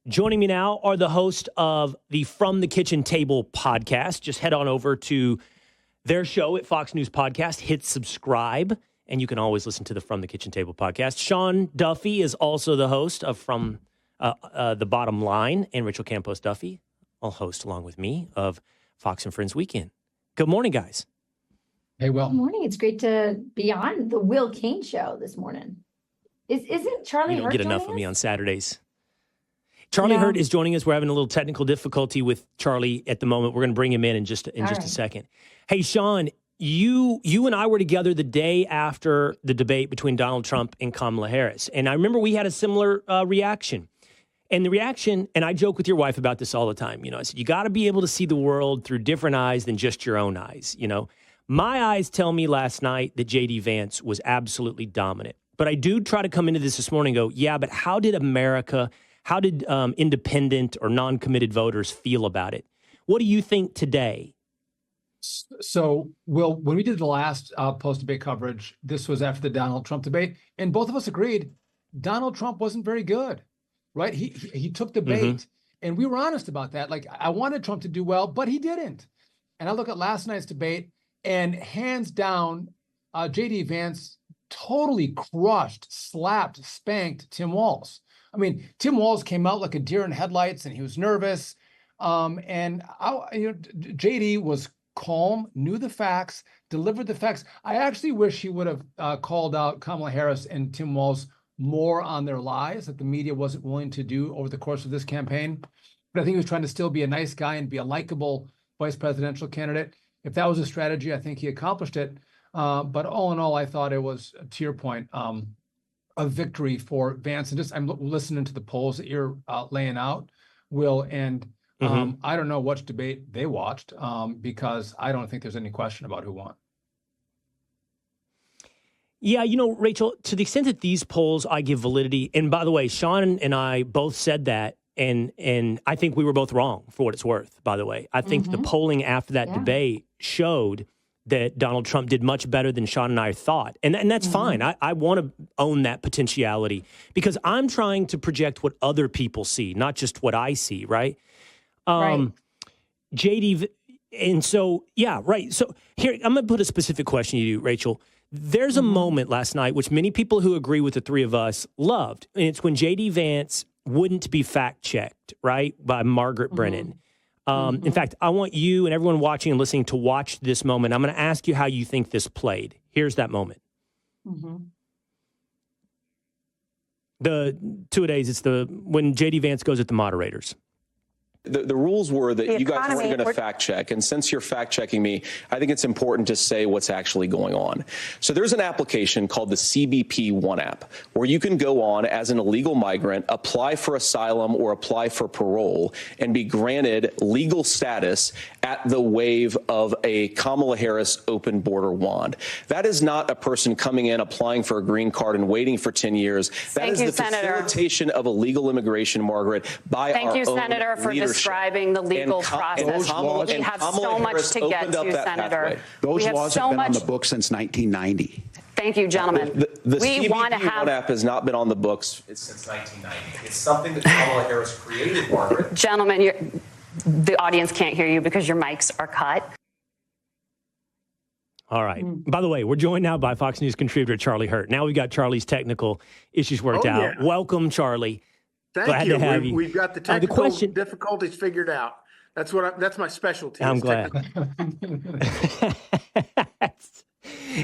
Joining me now are the host of the From the Kitchen Table podcast. Just head on over to their show at Fox News Podcast. Hit subscribe, and you can always listen to the From the Kitchen Table podcast. Sean Duffy is also the host of From the Bottom Line, and Rachel Campos Duffy, will host along with me of Fox and Friends Weekend. Good morning, guys. Hey, Will. Good morning. It's great to be on the Will Kane show this morning. Isn't Charlie Hurt? You don't get enough of me on Saturdays. Charlie Hurt is joining us. We're having a little technical difficulty with Charlie at the moment. We're going to bring him in just a second. Hey, Sean, you and I were together the day after the debate between Donald Trump and Kamala Harris. And I remember we had a similar reaction. And the reaction, and I joke with your wife about this all the time, I said, you got to be able to see the world through different eyes than just your own eyes. My eyes tell me last night that J.D. Vance was absolutely dominant. But I do try to come into this morning and go, yeah, but how did independent or non-committed voters feel about it? What do you think today? So, Will, when we did the last post-debate coverage, this was after the Donald Trump debate, and both of us agreed Donald Trump wasn't very good, right? He took the bait, and we were honest about that. Like, I wanted Trump to do well, but he didn't. And I look at last night's debate, and hands down, J.D. Vance totally crushed, slapped, spanked Tim Walz. I mean, Tim Walz came out like a deer in headlights, and he was nervous. JD was calm, knew the facts, delivered the facts. I actually wish he would have called out Kamala Harris and Tim Walz more on their lies that the media wasn't willing to do over the course of this campaign. But I think he was trying to still be a nice guy and be a likable vice presidential candidate. If that was a strategy, I think he accomplished it. But all in all, I thought it was, to your point, a victory for Vance. And I'm listening to the polls that you're laying out, Will, and I don't know which debate they watched because I don't think there's any question about who won. Yeah, Rachel, to the extent that these polls I give validity, and by the way, Sean and I both said that, and I think we were both wrong for what it's worth, by the way. I think the polling after that debate showed that Donald Trump did much better than Sean and I thought. And that's fine. I want to own that potentiality because I'm trying to project what other people see, not just what I see, right? JD, and so, yeah, right. So here, I'm going to put a specific question to you, Rachel. There's a moment last night, which many people who agree with the three of us loved, and it's when J.D. Vance wouldn't be fact-checked, right, by Margaret Brennan. In fact, I want you and everyone watching and listening to watch this moment. I'm going to ask you how you think this played. Here's that moment. The two-a-days, it's when J.D. Vance goes at the moderators. The rules were that you guys weren't going to fact check. And since you're fact checking me, I think it's important to say what's actually going on. So there's an application called the CBP One app where you can go on as an illegal migrant, apply for asylum or apply for parole and be granted legal status at the wave of a Kamala Harris open border wand. That is not a person coming in, applying for a green card and waiting for 10 years. That is the facilitation of illegal immigration, Margaret, by our own Senator, for describing the legal process. We have so much to get to, Senator. Those laws have been on the books since 1990. Thank you, gentlemen. The CBP One app has not been on the books since 1990. It's something that Kamala Harris created, Margaret. Gentlemen, the audience can't hear you because your mics are cut. All right. By the way, we're joined now by Fox News contributor Charlie Hurt. Now we've got Charlie's technical issues worked out. Yeah. Welcome, Charlie. Thank you. We've got the technical difficulties figured out. That's my specialty. I'm glad.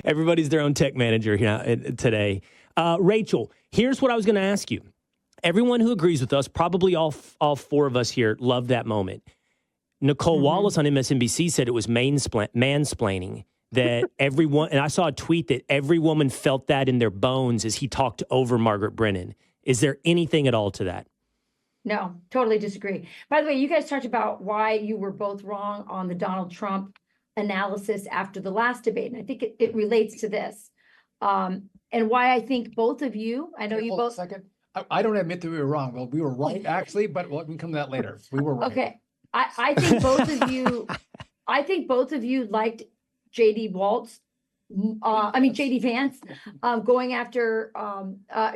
Everybody's their own tech manager today. Rachel, here's what I was going to ask you. Everyone who agrees with us, probably all four of us here, loved that moment. Nicole Wallace on MSNBC said it was mansplaining, that everyone, and I saw a tweet that every woman felt that in their bones as he talked over Margaret Brennan. Is there anything at all to that? No, totally disagree. By the way, you guys talked about why you were both wrong on the Donald Trump analysis after the last debate. And I think it relates to this. And why I think both of you, I know you both. Second. I don't admit that we were wrong. Well, we were right, actually, but we can come to that later. We were right. Okay. I think both of you liked J.D. Walz. J.D. Vance going after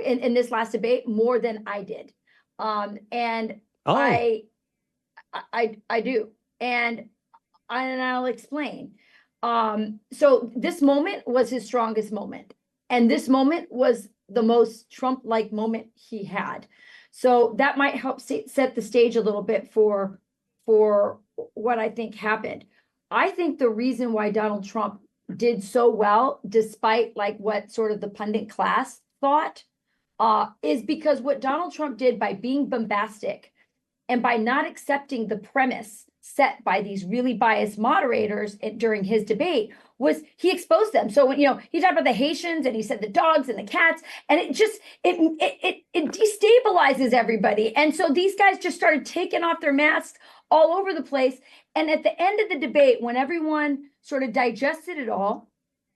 in this last debate more than I did. And Oh. I do. And I'll explain. So this moment was his strongest moment. And this moment was the most Trump-like moment he had. So that might help set the stage a little bit for what I think happened. I think the reason why Donald Trump did so well, despite like what sort of the pundit class thought, is because what Donald Trump did by being bombastic and by not accepting the premise set by these really biased moderators during his debate was he exposed them. So when, he talked about the Haitians and he said the dogs and the cats, and it destabilizes everybody. And so these guys just started taking off their masks all over the place. And at the end of the debate, when everyone sort of digested it all,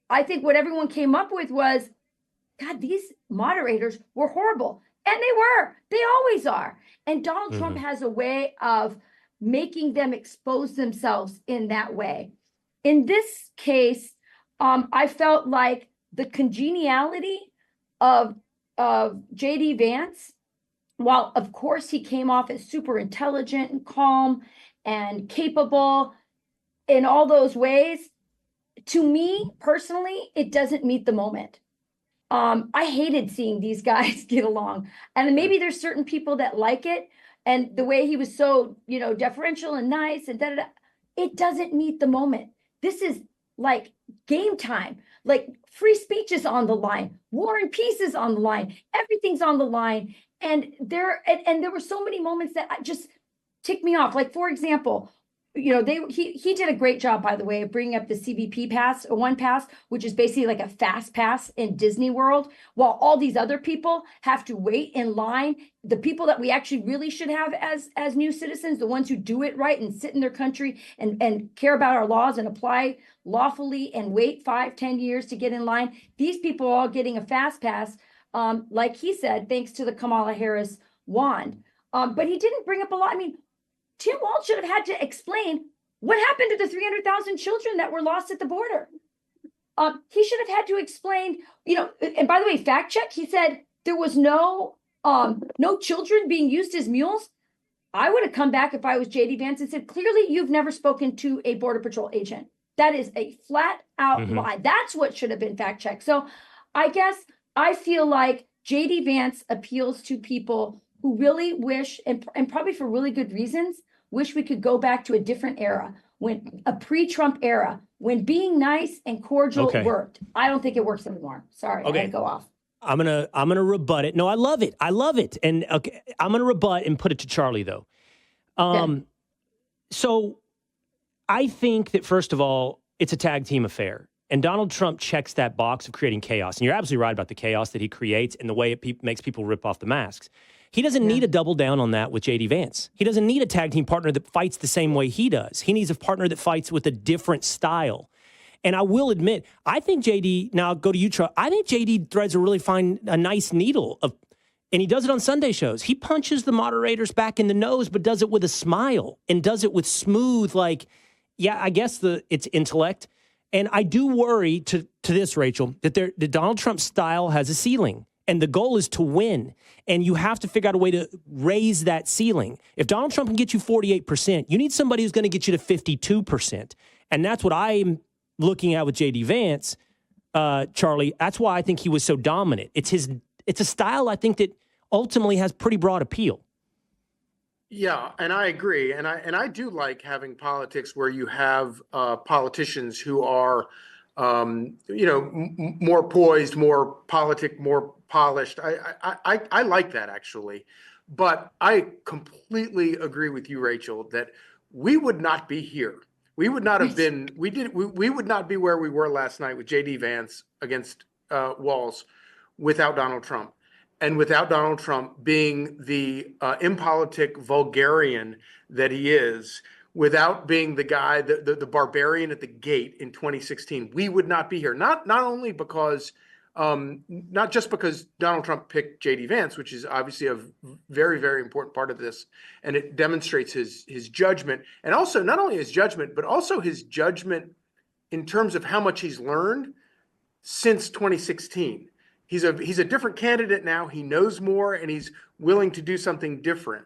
I think what everyone came up with was, God, these moderators were horrible. And they were. They always are. And Donald Trump has a way of making them expose themselves in that way. In this case, I felt like the congeniality of J.D. Vance, while of course he came off as super intelligent and calm and capable in all those ways, to me personally, it doesn't meet the moment. I hated seeing these guys get along, and maybe there's certain people that like it, and the way he was so, deferential and nice and da-da-da, it doesn't meet the moment. This is like game time, like free speech is on the line, war and peace is on the line, everything's on the line. And there were so many moments that just ticked me off. Like, for example, he did a great job, by the way, of bringing up the CBP pass, one pass, which is basically like a fast pass in Disney World, while all these other people have to wait in line. The people that we actually really should have as new citizens, the ones who do it right and sit in their country and care about our laws and apply lawfully and wait 5-10 years to get in line. These people are all getting a fast pass, like he said, thanks to the Kamala Harris wand. But he didn't bring up a lot. I mean, Tim Walz should have had to explain what happened to the 300,000 children that were lost at the border. He should have had to explain, and by the way, fact check, he said there was no children being used as mules. I would have come back if I was J.D. Vance and said, clearly you've never spoken to a Border Patrol agent. That is a flat out lie. That's what should have been fact checked. So I guess I feel like J.D. Vance appeals to people who really wish, and probably for really good reasons, wish we could go back to a different era, when a pre-Trump era, when being nice and cordial worked. I don't think it works anymore. Sorry, I gotta go off. I'm gonna rebut it. No, I love it. And I'm gonna rebut and put it to Charlie though. So I think that first of all, it's a tag team affair. And Donald Trump checks that box of creating chaos. And you're absolutely right about the chaos that he creates and the way it makes people rip off the masks. He doesn't need to double down on that with J.D. Vance. He doesn't need a tag team partner that fights the same way he does. He needs a partner that fights with a different style. And I will admit, I think J.D., now I'll go to you, Charlie. I think J.D. threads a nice needle, and he does it on Sunday shows. He punches the moderators back in the nose, but does it with a smile and does it with smooth, I guess it's intellect. And I do worry to this, Rachel, that Donald Trump's style has a ceiling. And the goal is to win. And you have to figure out a way to raise that ceiling. If Donald Trump can get you 48%, you need somebody who's going to get you to 52%. And that's what I'm looking at with J.D. Vance, Charlie. That's why I think he was so dominant. It's a style I think that ultimately has pretty broad appeal. Yeah, and I agree. And I do like having politics where you have politicians who are more poised, more politic, more polished. I like that actually, but I completely agree with you, Rachel, that we would not be here. We would not have been. We would not be where we were last night with J.D. Vance against Walz without Donald Trump, and without Donald Trump being the impolitic vulgarian that he is. Without being the guy, the barbarian at the gate in 2016, we would not be here. Not only because, not just because Donald Trump picked J.D. Vance, which is obviously a very, very important part of this, and it demonstrates his judgment, and also not only his judgment, but also his judgment in terms of how much he's learned since 2016. He's a different candidate now. He knows more, and he's willing to do something different.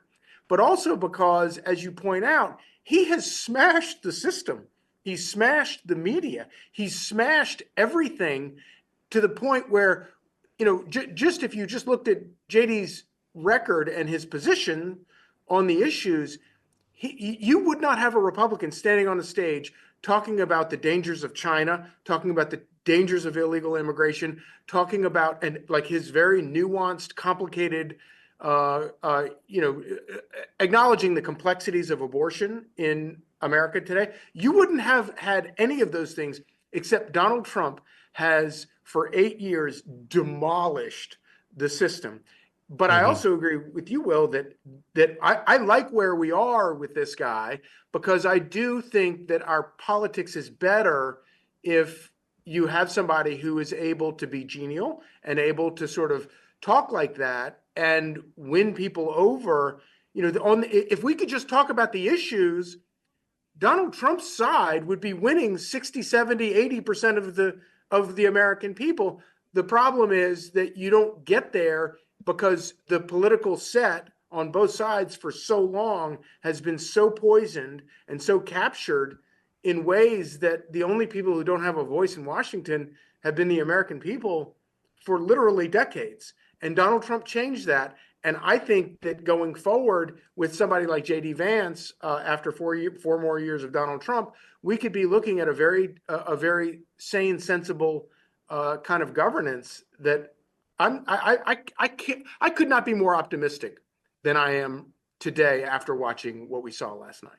but also because, as you point out, he has smashed the system. He's smashed the media. He's smashed everything to the point where, just if you just looked at JD's record and his position on the issues, you would not have a Republican standing on the stage talking about the dangers of China, talking about the dangers of illegal immigration, talking about his very nuanced, complicated, acknowledging the complexities of abortion in America today. You wouldn't have had any of those things, except Donald Trump has for 8 years demolished the system. But I also agree with you, Will, that I like where we are with this guy, because I do think that our politics is better if you have somebody who is able to be genial and able to sort of talk like that and win people over. If we could just talk about the issues, Donald Trump's side would be winning 60, 70, 80% of the American people. The problem is that you don't get there because the political set on both sides for so long has been so poisoned and so captured in ways that the only people who don't have a voice in Washington have been the American people for literally decades. And Donald Trump changed that. And I think that going forward with somebody like J.D. Vance, after 4 more years of Donald Trump, we could be looking at a very sane, sensible kind of governance that I could not be more optimistic than I am today after watching what we saw last night.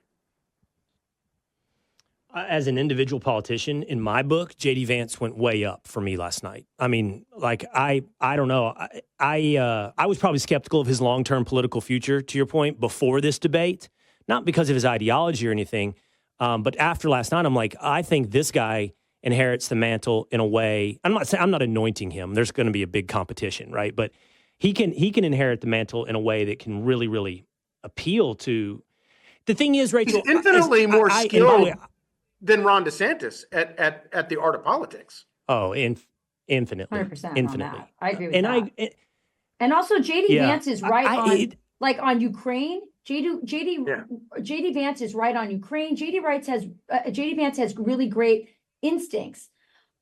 As an individual politician, in my book, J.D. Vance went way up for me last night. I mean, I don't know. I was probably skeptical of his long-term political future, to your point, before this debate, not because of his ideology or anything, but after last night, I'm like, I think this guy inherits the mantle in a way. I'm not anointing him. There's going to be a big competition, right? But he can inherit the mantle in a way that can really, really appeal to. The thing is, Rachel, he's infinitely more skilled than Ron DeSantis at the art of politics. Oh, infinitely. 100% infinitely. on that. I agree with that. And also, JD Vance is right on Ukraine. JD Vance is right on Ukraine. JD Vance has really great instincts.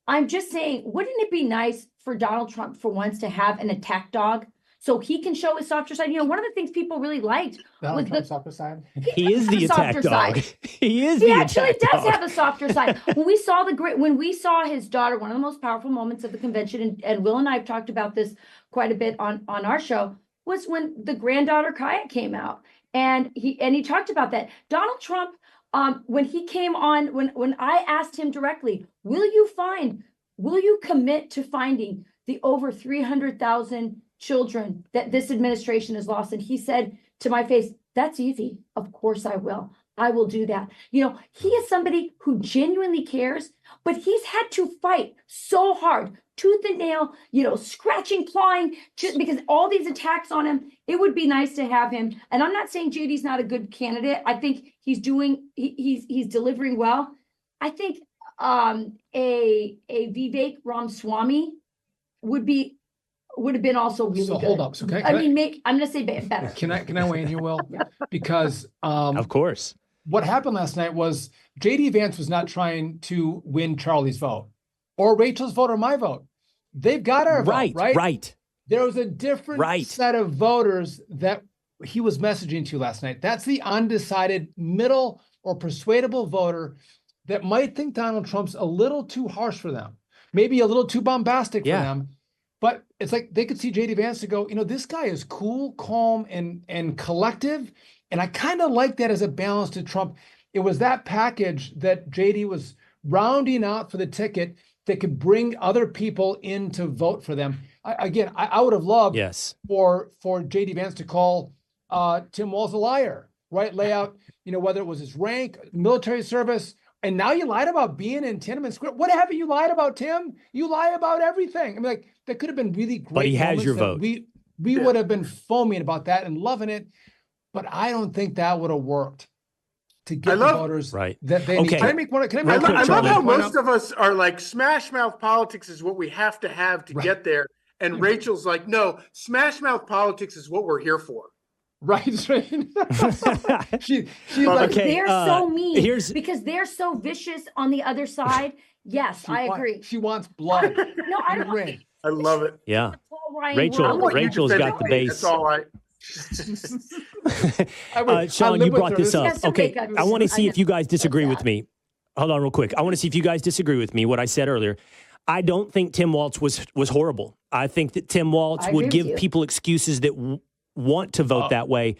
I'm just saying, wouldn't it be nice for Donald Trump for once to have an attack dog so he can show his softer side? One of the things people really liked was the softer side. He is the attack dog. He actually does have a softer side. When we saw his daughter, one of the most powerful moments of the convention, and Will and I have talked about this quite a bit on our show, was when the granddaughter Kaya came out, and he talked about that. Donald Trump, when he came on, when I asked him directly, will you commit to finding the over 300,000 children that this administration has lost? And he said to my face, that's easy. Of course I will. I will do that. He is somebody who genuinely cares, but he's had to fight so hard, tooth and nail, scratching, clawing, just because all these attacks on him. It would be nice to have him. And I'm not saying JD's not a good candidate. I think he's delivering well. I think a Vivek Ramaswamy would have been also really good. Hold up. So I'm going to say better. Can I weigh in here, Will? Because of course, what happened last night was J.D. Vance was not trying to win Charlie's vote or Rachel's vote or my vote. They've got our vote, right? Right. There was a different set of voters that he was messaging to last night. That's the undecided middle or persuadable voter that might think Donald Trump's a little too harsh for them, maybe a little too bombastic for them. But it's like they could see J.D. Vance to go, this guy is cool, calm, and collective. And I kind of like that as a balance to Trump. It was that package that J.D. was rounding out for the ticket that could bring other people in to vote for them. I would have loved for J.D. Vance to call Tim Walz a liar, right? Lay out, whether it was his rank, military service. And now you lied about being in Tiananmen Square. What haven't you lied about, Tim? You lie about everything. I mean, that could have been really great. But he has your vote. We would have been foaming about that and loving it. But I don't think that would have worked to get the voters that they need. I love how most of us are like, smash mouth politics is what we have to get there. And Rachel's like, no, smash mouth politics is what we're here for. Right. She But Okay, they're so mean because they're so vicious on the other side. Yes, I agree. She wants blood. No, I don't want ring. I love it. yeah. Paul Ryan Rachel- world. Want you Rachel's defending got the me. base. That's all right. Sean, you brought this up. Yes, to Okay, make up- I want to I see know. if you guys disagree What's with me. Hold on real quick. I want to see if you guys disagree with me, what I said earlier. I don't think Tim Walz was horrible. I think that Tim Walz I agree would with give you. people excuses that want to vote that way,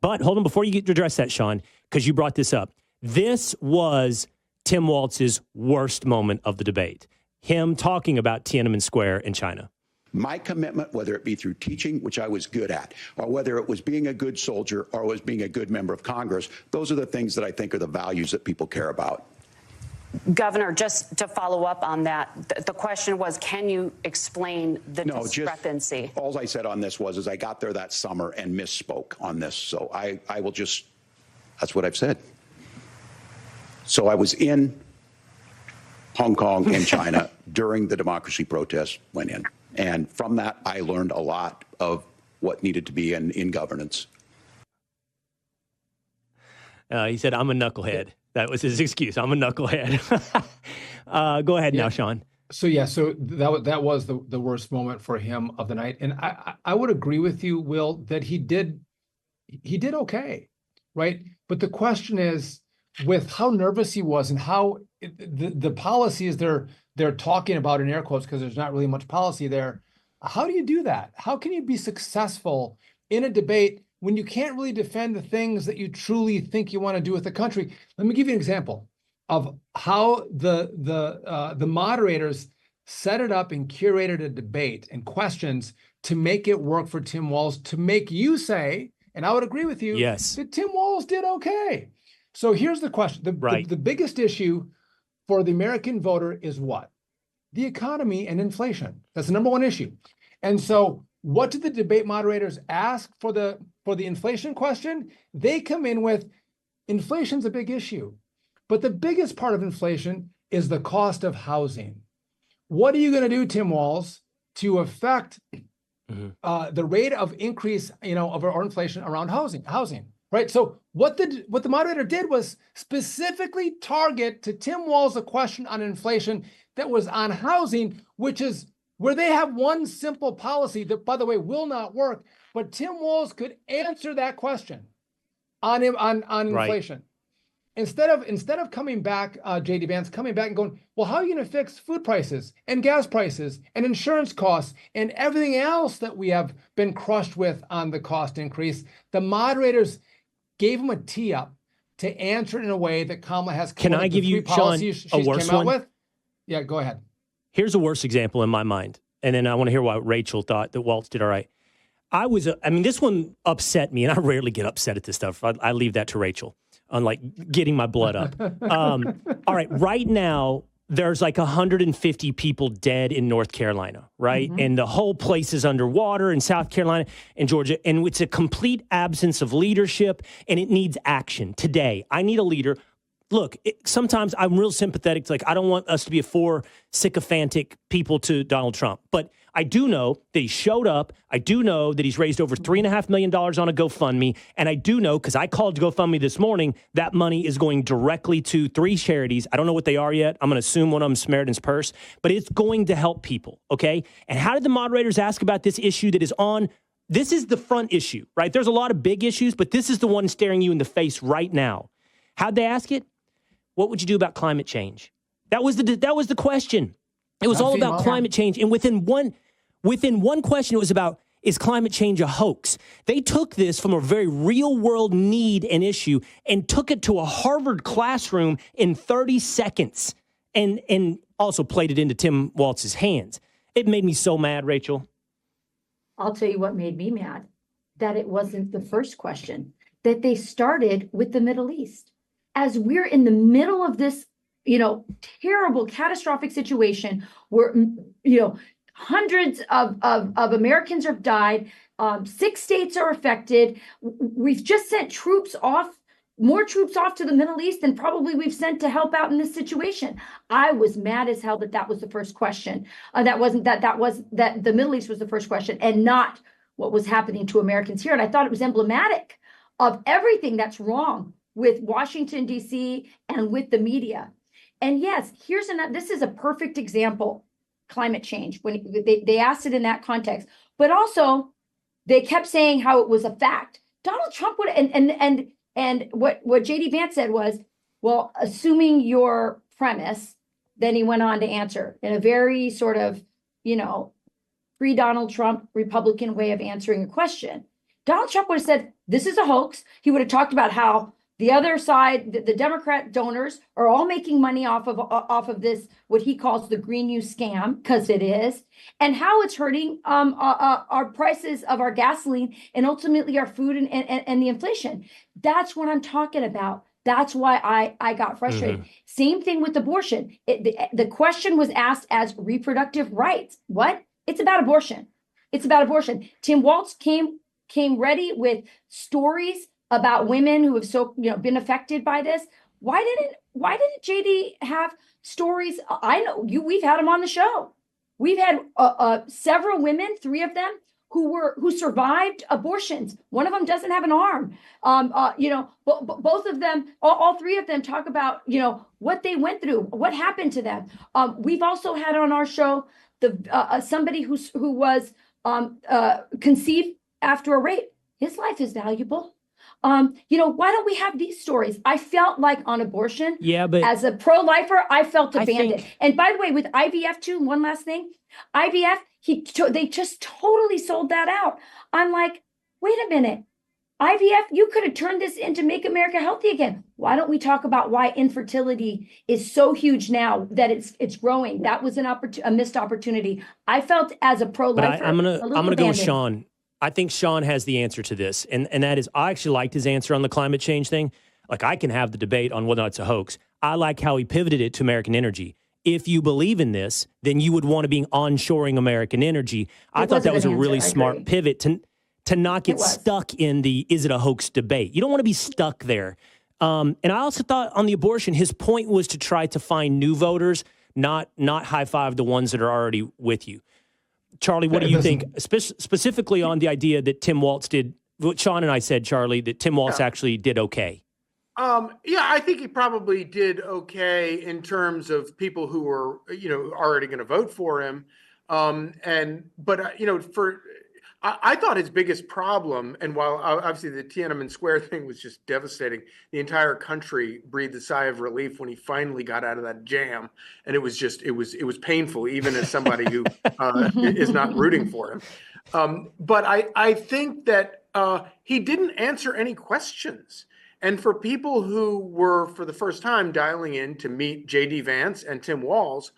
But hold on, before you get to address that, Sean, because you brought this up. This was Tim Walz's worst moment of the debate. Him talking about Tiananmen Square in China. My commitment, whether it be through teaching, which I was good at, or whether it was being a good soldier or was being a good member of Congress, those are the things that I think are the values that people care about. Governor, just to follow up on that, the question was, can you explain the discrepancy? All I said on this was I got there that summer and misspoke on this. So I will just, that's what I've said. So I was in Hong Kong and China during the democracy protests went in. And from that, I learned a lot of what needed to be in governance. He said, I'm a knucklehead. That was his excuse. I'm a knucklehead. Go ahead now, Sean. So that was the worst moment for him of the night. And I would agree with you, Will, that he did okay, right? But the question is, with how nervous he was and how the policies they're talking about in air quotes, because there's not really much policy there. How do you do that? How can you be successful in a debate when you can't really defend the things that you truly think you want to do with the country? Let me give you an example of how the moderators set it up and curated a debate and questions to make it work for Tim Walz, to make you say, and I would agree with you, yes, that Tim Walz did okay. So here's the question. The biggest issue for the American voter is what? The economy and inflation. That's the number one issue. And so what do the debate moderators ask for the inflation question? They come in with, inflation's a big issue, but the biggest part of inflation is the cost of housing. What are you going to do, Tim Walz, to affect the rate of increase, of our inflation around housing? Right. So what the moderator did was specifically target to Tim Walz a question on inflation that was on housing, which is where they have one simple policy that, by the way, will not work. But Tim Walz could answer that question on inflation. Instead of coming back, JD Vance coming back and going, well, how are you going to fix food prices and gas prices and insurance costs and everything else that we have been crushed with on the cost increase? The moderators gave him a tee up to answer it in a way that Kamala has. Can I give you, Sean, a worse one? With. Yeah, go ahead. Here's a worse example in my mind, and then I want to hear why Rachel thought that Walz did all right. This one upset me, and I rarely get upset at this stuff. I leave that to Rachel, unlike getting my blood up. All right, right now, there's like 150 people dead in North Carolina, right? Mm-hmm. And the whole place is underwater in South Carolina and Georgia. And it's a complete absence of leadership, and it needs action today. I need a leader. Look, sometimes I'm real sympathetic. I don't want us to be four sycophantic people to Donald Trump. But I do know that he showed up. I do know that he's raised over $3.5 million on a GoFundMe. And I do know, because I called GoFundMe this morning, that money is going directly to 3 charities. I don't know what they are yet. I'm going to assume one of them is Samaritan's Purse. But it's going to help people, okay? And how did the moderators ask about this issue that is on? This is the front issue, right? There's a lot of big issues, but this is the one staring you in the face right now. How'd they ask it? What would you do about climate change? That was the question. It was all about climate change. And within one question, it was about, is climate change a hoax? They took this from a very real world need and issue and took it to a Harvard classroom in 30 seconds and also played it into Tim Walz's hands. It made me so mad, Rachel. I'll tell you what made me mad, that it wasn't the first question, that they started with the Middle East. As we're in the middle of this, terrible, catastrophic situation where, hundreds of Americans have died, 6 states are affected. We've just sent more troops off to the Middle East than probably we've sent to help out in this situation. I was mad as hell that was the first question. That the Middle East was the first question, and not what was happening to Americans here. And I thought it was emblematic of everything that's wrong with Washington, D.C. and with the media. And yes, this is a perfect example, climate change, when they asked it in that context, but also they kept saying how it was a fact. Donald Trump would, and what JD Vance said was, well, assuming your premise, then he went on to answer in a very sort of, pre-Donald Trump Republican way of answering a question. Donald Trump would have said, this is a hoax. He would have talked about how the other side, the Democrat donors are all making money off of this, what he calls the Green New scam, because it is, and how it's hurting our prices of our gasoline and ultimately our food and the inflation. That's what I'm talking about. That's why I got frustrated. Mm-hmm. Same thing with abortion. The question was asked as reproductive rights. What? It's about abortion. It's about abortion. Tim Walz came ready with stories about women who have been affected by this. Why didn't JD have stories? I know we've had them on the show. We've had several women, 3 of them, who survived abortions. One of them doesn't have an arm. Both of them, all 3 of them talk about, what they went through, what happened to them. We've also had on our show somebody who was conceived after a rape. His life is valuable. Why don't we have these stories? I felt like on abortion, but as a pro-lifer, I felt abandoned. And by the way, with IVF too, one last thing, IVF, they just totally sold that out. I'm like, wait a minute, IVF, you could have turned this into Make America Healthy Again. Why don't we talk about why infertility is so huge now that it's growing? That was a missed opportunity. I felt as a pro-lifer. I'm gonna go with Sean. I think Sean has the answer to this, and that is, I actually liked his answer on the climate change thing. Like, I can have the debate on whether or not it's a hoax. I like how he pivoted it to American energy. If you believe in this, then you would want to be onshoring American energy. I thought that was a really smart pivot to not get stuck in the is it a hoax debate. You don't want to be stuck there. And I also thought on the abortion, his point was to try to find new voters, not high five the ones that are already with you. Charlie, what do you think specifically on the idea that Tim Walz did what Sean and I said, Charlie, that Tim Walz actually did okay? I think he probably did okay in terms of people who were, already going to vote for him. I thought his biggest problem, and while obviously the Tiananmen Square thing was just devastating, the entire country breathed a sigh of relief when he finally got out of that jam. And it was painful, even as somebody who is not rooting for him. But I think that he didn't answer any questions. And for people who were, for the first time, dialing in to meet JD Vance and Tim Walz,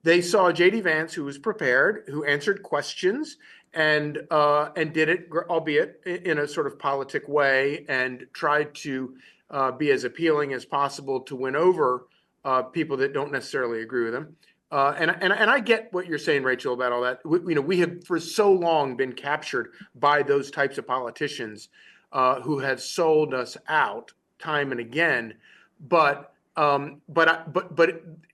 they saw JD Vance, who was prepared, who answered questions, and did it, albeit in a sort of politic way, and tried to be as appealing as possible to win over people that don't necessarily agree with him. And I get what you're saying, Rachel, about all that. We have for so long been captured by those types of politicians who have sold us out time and again. But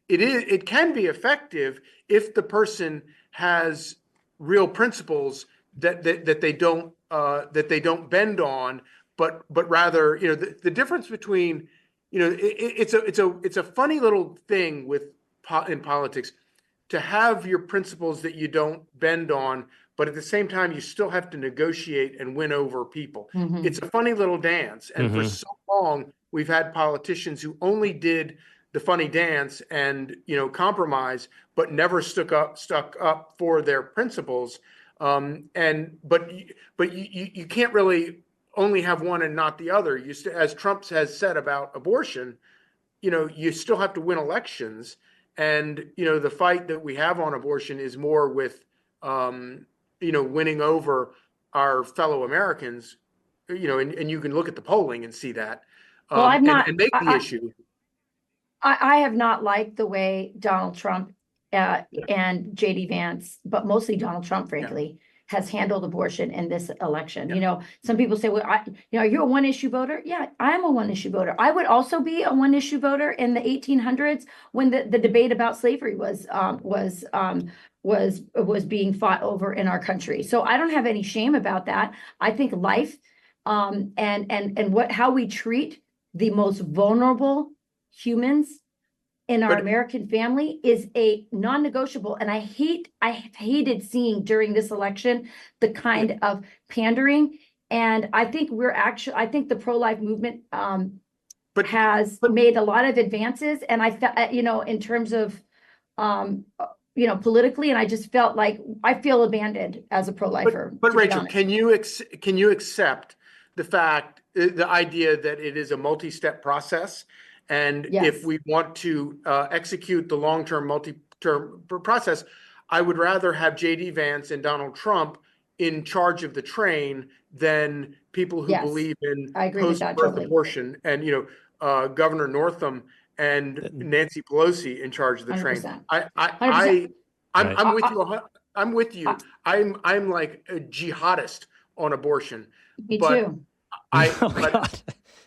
it can be effective if the person has real principles that they don't bend on, but rather, the difference between, it's a funny little thing in politics to have your principles that you don't bend on, but at the same time you still have to negotiate and win over people. Mm-hmm. It's a funny little dance, and for so long we've had politicians who only did the funny dance and compromise, but never stuck up for their principles. But you can't really only have one and not the other. As Trump has said about abortion, you still have to win elections, and the fight that we have on abortion is more with winning over our fellow Americans. And you can look at the polling and see that. Well, and make the issue. I have not liked the way Donald Trump and JD Vance, but mostly Donald Trump, frankly, has handled abortion in this election. Yeah. Some people say, well, are you a one issue voter? Yeah, I am a one issue voter. I would also be a one issue voter in the 1800s when the debate about slavery was was being fought over in our country. So I don't have any shame about that. I think life and how we treat the most vulnerable humans in our American family is a non-negotiable. And I hated seeing during this election the kind of pandering. And I think I think the pro-life movement has made a lot of advances. And I felt, in terms of, politically, and I just felt like I feel abandoned as a pro-lifer. But Rachel, can you accept the idea that it is a multi-step process? And if we want to execute the long-term, multi-term process, I would rather have J.D. Vance and Donald Trump in charge of the train than people who believe in post-birth abortion and, Governor Northam and Nancy Pelosi in charge of the 100%. Train. I'm with you. I'm with you. I'm like a jihadist on abortion. Me too.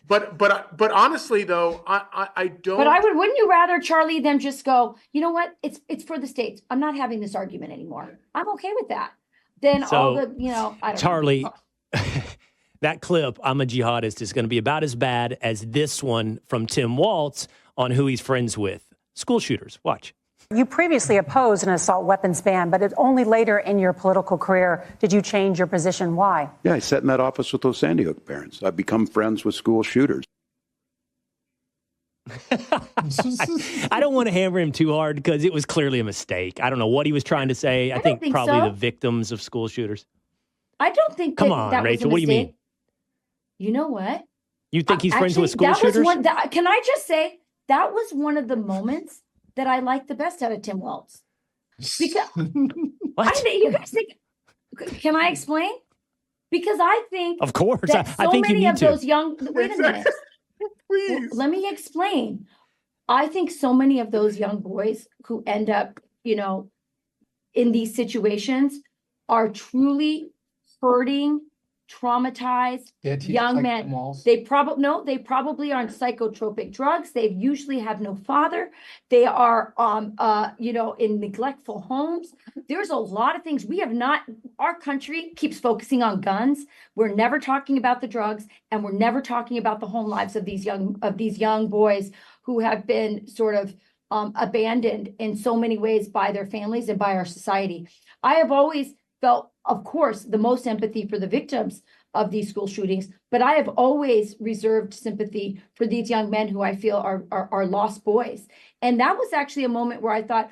But honestly, though, I don't. But wouldn't you rather, Charlie, them just go, you know what? It's for the states. I'm not having this argument anymore. I'm okay with that. Then all the, I don't Charlie, know. That clip, I'm a jihadist, is going to be about as bad as this one from Tim Walz on who he's friends with. School shooters. Watch. You previously opposed an assault weapons ban, but it's only later in your political career did you change your position. Why? Yeah, I sat in that office with those Sandy Hook parents. I've become friends with school shooters. I don't want to hammer him too hard because it was clearly a mistake. I don't know what he was trying to say. I think probably the victims of school shooters. I don't think Come on, Rachel, what do you mean? You know what? You think he's friends with school shooters? Can I just say, that was one of the moments that I liked the best out of Tim Walz. Because you guys think, can I explain? Because I think, of course, I think many of those young. Wait a minute. Please. Let me explain. I think so many of those young boys who end up, in these situations are truly hurting, traumatized young men. They probably are on psychotropic drugs. They usually have no father. They are in neglectful homes. There's a lot of things our country keeps focusing on guns. We're never talking about the drugs, and we're never talking about the home lives of these young boys who have been sort of abandoned in so many ways by their families and by our society. I have always felt, of course, the most empathy for the victims of these school shootings, but I have always reserved sympathy for these young men who I feel are lost boys. And that was actually a moment where I thought,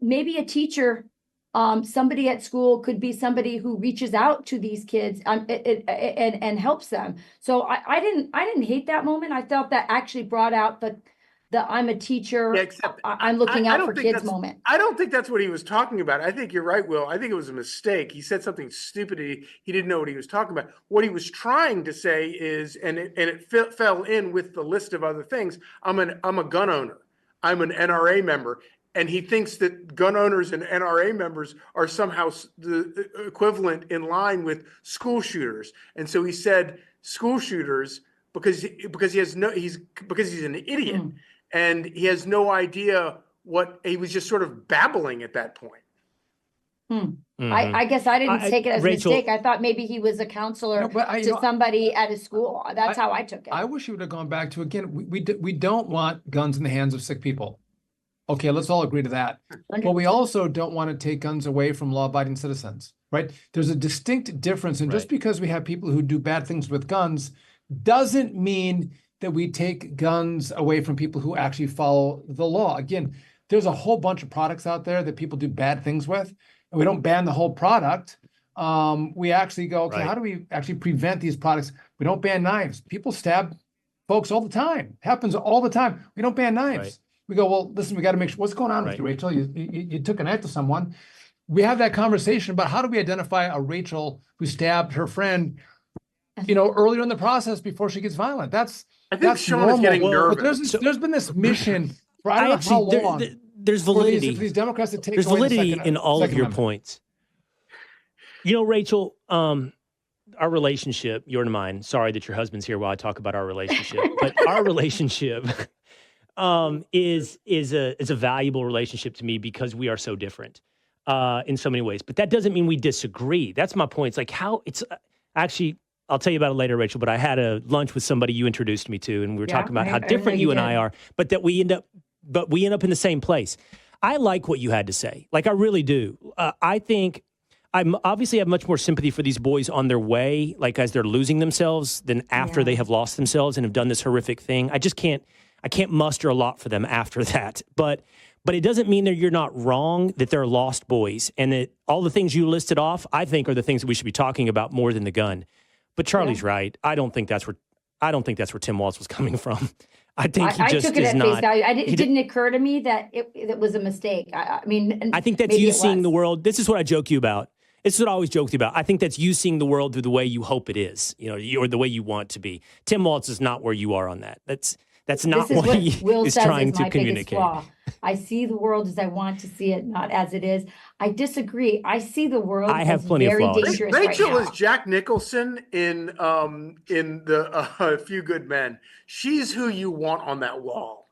maybe a teacher, somebody at school could be somebody who reaches out to these kids and helps them. So I didn't hate that moment. I felt that actually brought out the I'm a teacher, I'm looking out for kids moment. I don't think that's what he was talking about. I think you're right, Will. I think it was a mistake. He said something stupid. He didn't know what he was talking about. What he was trying to say is, and it fell in with the list of other things, I'm a gun owner. I'm an NRA member. And he thinks that gun owners and NRA members are somehow the equivalent in line with school shooters. And so he said school shooters because he's an idiot. And he has no idea he was just sort of babbling at that point. Mm-hmm. I guess I didn't take it as Rachel, a mistake. I thought maybe he was a counselor to somebody at his school. That's how I took it. I wish he would have gone back to, again, we don't want guns in the hands of sick people. Okay, let's all agree to that. 100%. But we also don't want to take guns away from law-abiding citizens, right? There's a distinct difference. And just because we have people who do bad things with guns doesn't mean that we take guns away from people who actually follow the law. Again, there's a whole bunch of products out there that people do bad things with, and we don't ban the whole product. We actually go, okay, how do we actually prevent these products? We don't ban knives. People stab folks all the time. It happens all the time. We don't ban knives. Right. We go, well, listen, we got to make sure, what's going on with you, Rachel? You took a knife to someone. We have that conversation about how do we identify a Rachel who stabbed her friend, earlier in the process before she gets violent. I think Sean is getting nervous. There's been this mission for I don't know how long. There's validity. These Democrats that take There's validity in all of your points. Rachel, our relationship, yours and mine. Sorry that your husband's here while I talk about our relationship, but our relationship is a valuable relationship to me because we are so different in so many ways. But that doesn't mean we disagree. That's my point. It's like how it's actually. I'll tell you about it later, Rachel. But I had a lunch with somebody you introduced me to, and we were talking about how different you and I are, but that we end up in the same place. I like what you had to say. Like I really do. I think. I obviously have much more sympathy for these boys on their way, like as they're losing themselves, than after they have lost themselves and have done this horrific thing. I can't muster a lot for them after that. But it doesn't mean that you're not wrong, that they're lost boys, and that all the things you listed off, I think, are the things that we should be talking about more than the gun. But Charlie's right. I don't think that's where Tim Walz was coming from. I think he just took it is at not. Face value. It didn't occur to me that it was a mistake. I mean, I think that's you seeing the world. This is what I joke you about. This is what I always joke to you about. I think that's you seeing the world through the way you hope it is, or the way you want to be. Tim Walz is not where you are on that. That's not what he is trying to communicate. I see the world as I want to see it, not as it is. I disagree. I see the world as very dangerous. Rachel is Jack Nicholson in the A Few Good Men. She's who you want on that wall.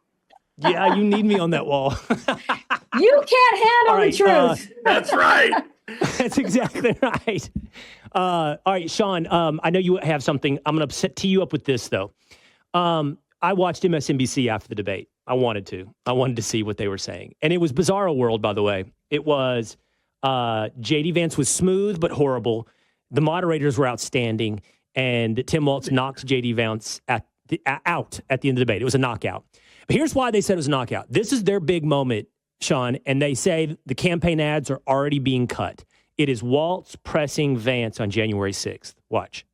Yeah, you need me on that wall. You can't handle the truth. That's right. That's exactly right. All right, Sean, I know you have something. I'm going to tee you up with this, though. I watched MSNBC after the debate. I wanted to see what they were saying. And it was Bizarro World, by the way. It was J.D. Vance was smooth but horrible. The moderators were outstanding. And Tim Walz knocked J.D. Vance out at the end of the debate. It was a knockout. But here's why they said it was a knockout. This is their big moment, Sean, and they say the campaign ads are already being cut. It is Walz pressing Vance on January 6th. Watch.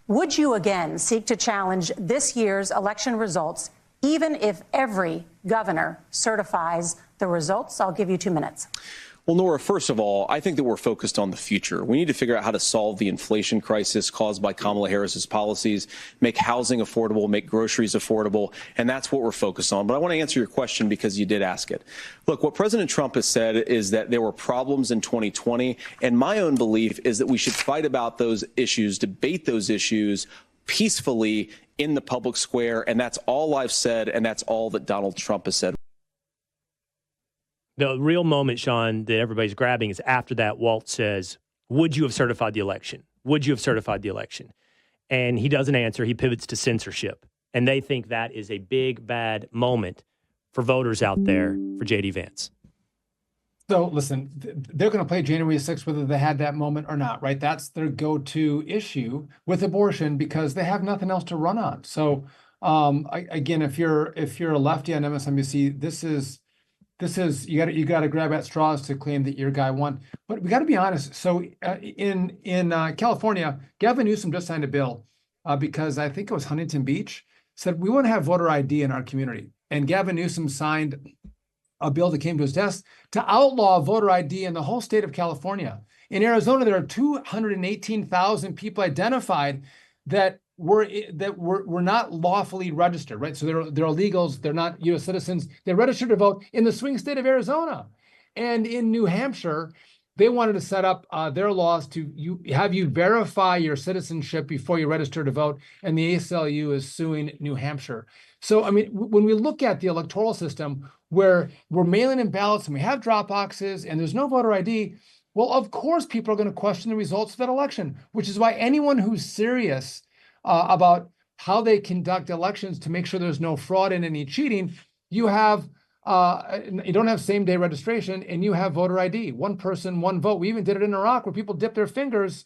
Would you again seek to challenge this year's election results, even if every governor certifies the results? I'll give you 2 minutes. Well, Nora, first of all, I think that we're focused on the future. We need to figure out how to solve the inflation crisis caused by Kamala Harris's policies, make housing affordable, make groceries affordable, and that's what we're focused on. But I want to answer your question because you did ask it. Look, what President Trump has said is that there were problems in 2020, and my own belief is that we should fight about those issues, debate those issues peacefully in the public square, and that's all I've said, and that's all that Donald Trump has said. The real moment, Sean, that everybody's grabbing is after that, Walz says, would you have certified the election? Would you have certified the election? And he doesn't answer. He pivots to censorship. And they think that is a big, bad moment for voters out there for J.D. Vance. So listen, they're going to play January 6th whether they had that moment or not, right? That's their go-to issue with abortion because they have nothing else to run on. So again, if you're a lefty on MSNBC, this is you got to grab at straws to claim that your guy won. But we got to be honest. So in California, Gavin Newsom just signed a bill because I think it was Huntington Beach said we want to have voter ID in our community, and Gavin Newsom signed a bill that came to his desk to outlaw voter ID in the whole state of California. In Arizona, there are 218,000 people identified that were not lawfully registered, right? So they're illegals. They're not U.S. citizens. They're registered to vote in the swing state of Arizona. And in New Hampshire, they wanted to set up their laws to have you verify your citizenship before you register to vote. And the ACLU is suing New Hampshire. So, I mean, when we look at the electoral system where we're mailing in ballots and we have drop boxes and there's no voter ID, well, of course, people are going to question the results of that election, which is why anyone who's serious about how they conduct elections to make sure there's no fraud and any cheating, you don't have same-day registration and you have voter ID. One person, one vote. We even did it in Iraq where people dipped their fingers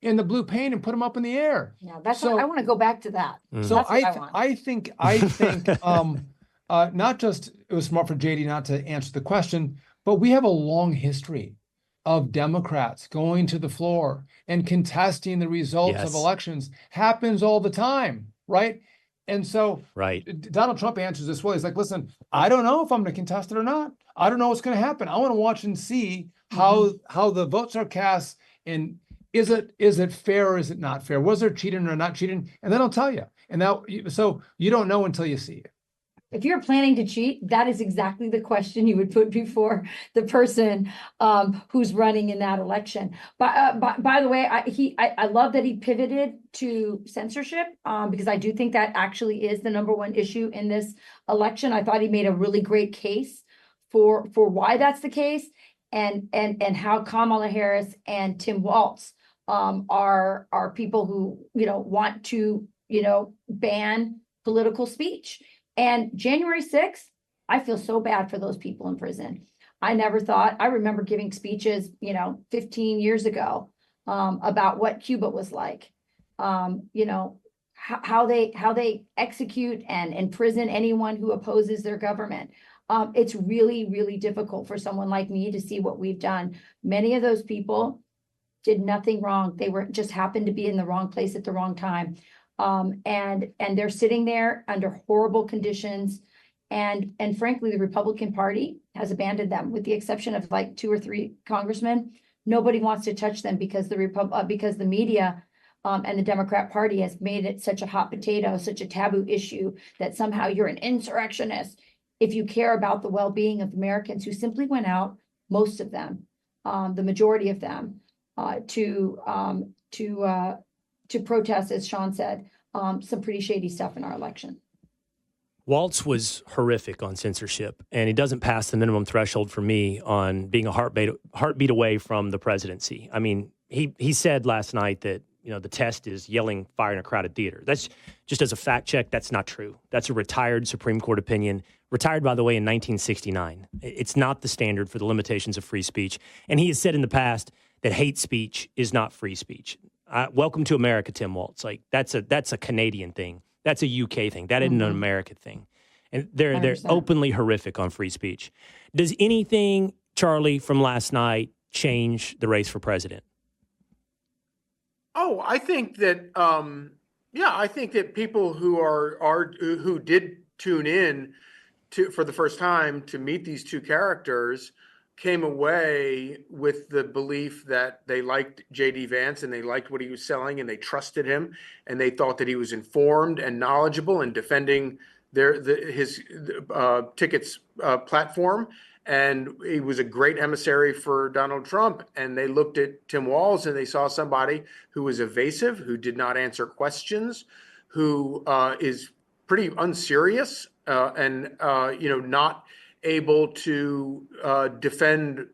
in the blue paint and put them up in the air. Yeah, that's what I want to go back to that. So I think not just it was smart for JD not to answer the question, but we have a long history of Democrats going to the floor and contesting the results of elections. Happens all the time, right? And so Donald Trump answers this well. He's like, listen, I don't know if I'm going to contest it or not. I don't know what's going to happen. I want to watch and see how the votes are cast, and is it fair or is it not fair? Was there cheating or not cheating? And then I'll tell you. And so you don't know until you see it. If you're planning to cheat, that is exactly the question you would put before the person who's running in that election. By the way, I love that he pivoted to censorship because I do think that actually is the #1 issue in this election. I thought he made a really great case for why that's the case, and how Kamala Harris and Tim Walz are people who want to ban political speech. And January 6th, I feel so bad for those people in prison. I remember giving speeches, 15 years ago, about what Cuba was like, how they execute and imprison anyone who opposes their government. It's really, really difficult for someone like me to see what we've done. Many of those people did nothing wrong. They just happened to be in the wrong place at the wrong time. And they're sitting there under horrible conditions. And frankly, the Republican Party has abandoned them, with the exception of like 2 or 3 congressmen. Nobody wants to touch them because the media and the Democrat Party has made it such a hot potato, such a taboo issue, that somehow you're an insurrectionist if you care about the well-being of Americans who simply went out, most of them, the majority of them, to protest, as Sean said, some pretty shady stuff in our election. Walz was horrific on censorship, and he doesn't pass the minimum threshold for me on being a heartbeat away from the presidency. I mean, he said last night that the test is yelling fire in a crowded theater. That's just as a fact check. That's not true. That's a retired Supreme Court opinion, retired, by the way, in 1969. It's not the standard for the limitations of free speech. And he has said in the past that hate speech is not free speech. Welcome to America, Tim Walz. Like that's a Canadian thing. That's a UK thing. That isn't an American thing. And they're openly horrific on free speech. Does anything, Charlie, from last night change the race for president? Oh, I think that I think that people who did tune in for the first time to meet these two characters came away with the belief that they liked J.D. Vance and they liked what he was selling and they trusted him and they thought that he was informed and knowledgeable in defending his tickets platform. And he was a great emissary for Donald Trump. And they looked at Tim Walz and they saw somebody who was evasive, who did not answer questions, who is pretty unserious and not able to defend,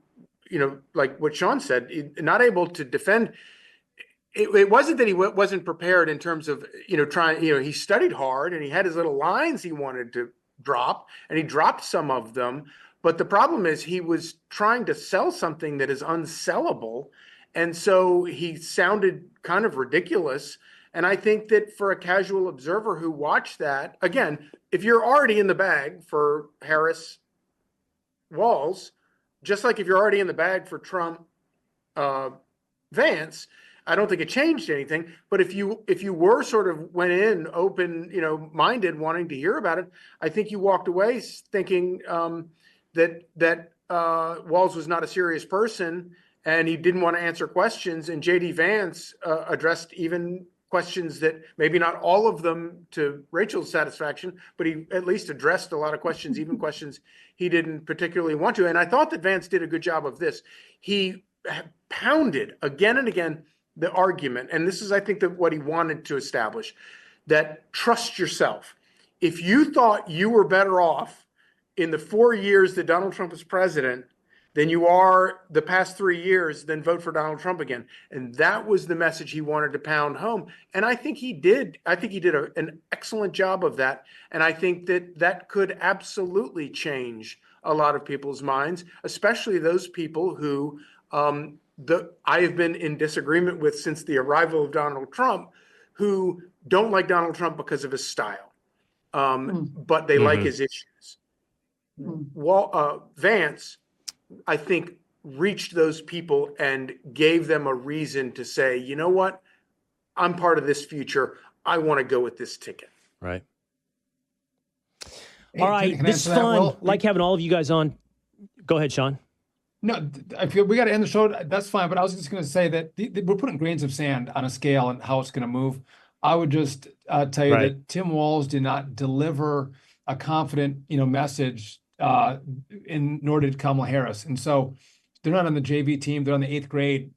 like what Sean said, not able to defend. It wasn't that he wasn't prepared in terms of, he studied hard and he had his little lines he wanted to drop and he dropped some of them. But the problem is he was trying to sell something that is unsellable. And so he sounded kind of ridiculous. And I think that for a casual observer who watched that, again, if you're already in the bag for Harris, Walz, just like if you're already in the bag for Trump, Vance, I don't think it changed anything. But if you were sort of went in open, minded, wanting to hear about it, I think you walked away thinking that Walz was not a serious person and he didn't want to answer questions. And J.D. Vance addressed even questions that maybe not all of them to Rachel's satisfaction, but he at least addressed a lot of questions, even questions he didn't particularly want to. And I thought that Vance did a good job of this. He pounded again and again the argument, and this is, I think, what he wanted to establish, that trust yourself. If you thought you were better off in the 4 years that Donald Trump was president than you are the past 3 years, then vote for Donald Trump again. And that was the message he wanted to pound home. And I think he did. I think he did an excellent job of that. And I think that could absolutely change a lot of people's minds, especially those people who I have been in disagreement with since the arrival of Donald Trump, who don't like Donald Trump because of his style, but they like his issues. Vance, I think, reached those people and gave them a reason to say, you know what, I'm part of this future. I want to go with this ticket. Right. All right. This is fun. Like having all of you guys on. Go ahead, Sean. No, I feel we got to end the show. That's fine. But I was just going to say that we're putting grains of sand on a scale and how it's going to move. I would just tell you that Tim Walz did not deliver a confident, message, and nor did Kamala Harris. And so they're not on the JV team. They're on the 8th grade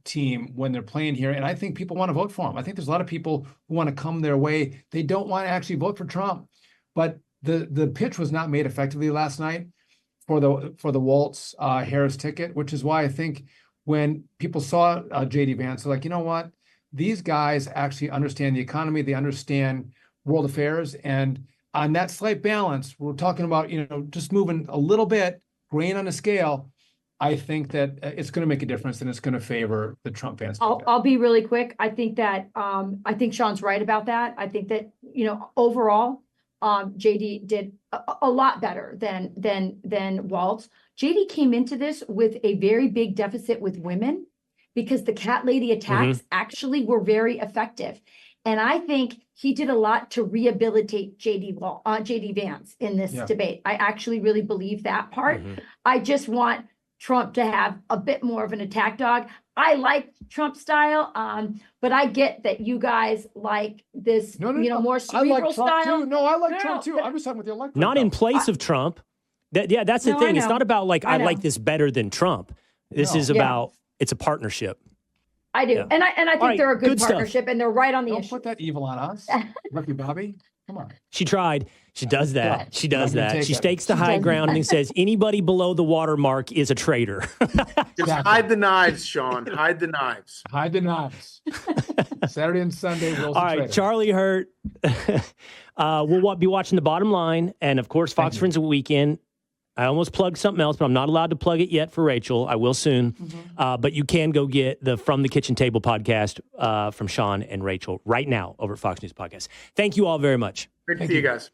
team when they're playing here. And I think people want to vote for them. I think there's a lot of people who want to come their way. They don't want to actually vote for Trump. But the pitch was not made effectively last night for the Walz Harris ticket, which is why I think when people saw JD Vance, they're like, you know what? These guys actually understand the economy. They understand world affairs. And on that slight balance, we're talking about, just moving a little bit, grain on the scale. I think that it's going to make a difference, and it's going to favor the Trump fans. I'll be really quick. I think that I think Sean's right about that. I think that overall, JD did a lot better than Walz. JD came into this with a very big deficit with women because the cat lady attacks actually were very effective. And I think he did a lot to rehabilitate JD Vance in this debate. I actually really believe that part. I just want Trump to have a bit more of an attack dog. I like Trump style, but I get that you guys like this, more cerebral I like Trump style. too. No, I like Trump too. I'm just talking with you. I like Trump. Not in place of Trump. That's the thing. It's not about I like this better than Trump. This is about it's a partnership. I do, and I think they're a good partnership, stuff. and they're right on the Don't issue. put that evil on us, Lucky Bobby. Come on. She tried. She does that. She does that. She it. stakes the high ground and then says anybody below the watermark is a traitor. Just hide the knives, Sean. Hide the knives. Hide the knives. Saturday and Sunday. Will's All right, Charlie Hurt. We'll be watching The Bottom Line, and of course, Fox Friends of the Weekend. I almost plugged something else, but I'm not allowed to plug it yet for Rachel. I will soon. But you can go get the From the Kitchen Table podcast from Sean and Rachel right now over at Fox News Podcast. Thank you all very much. Great to see you guys.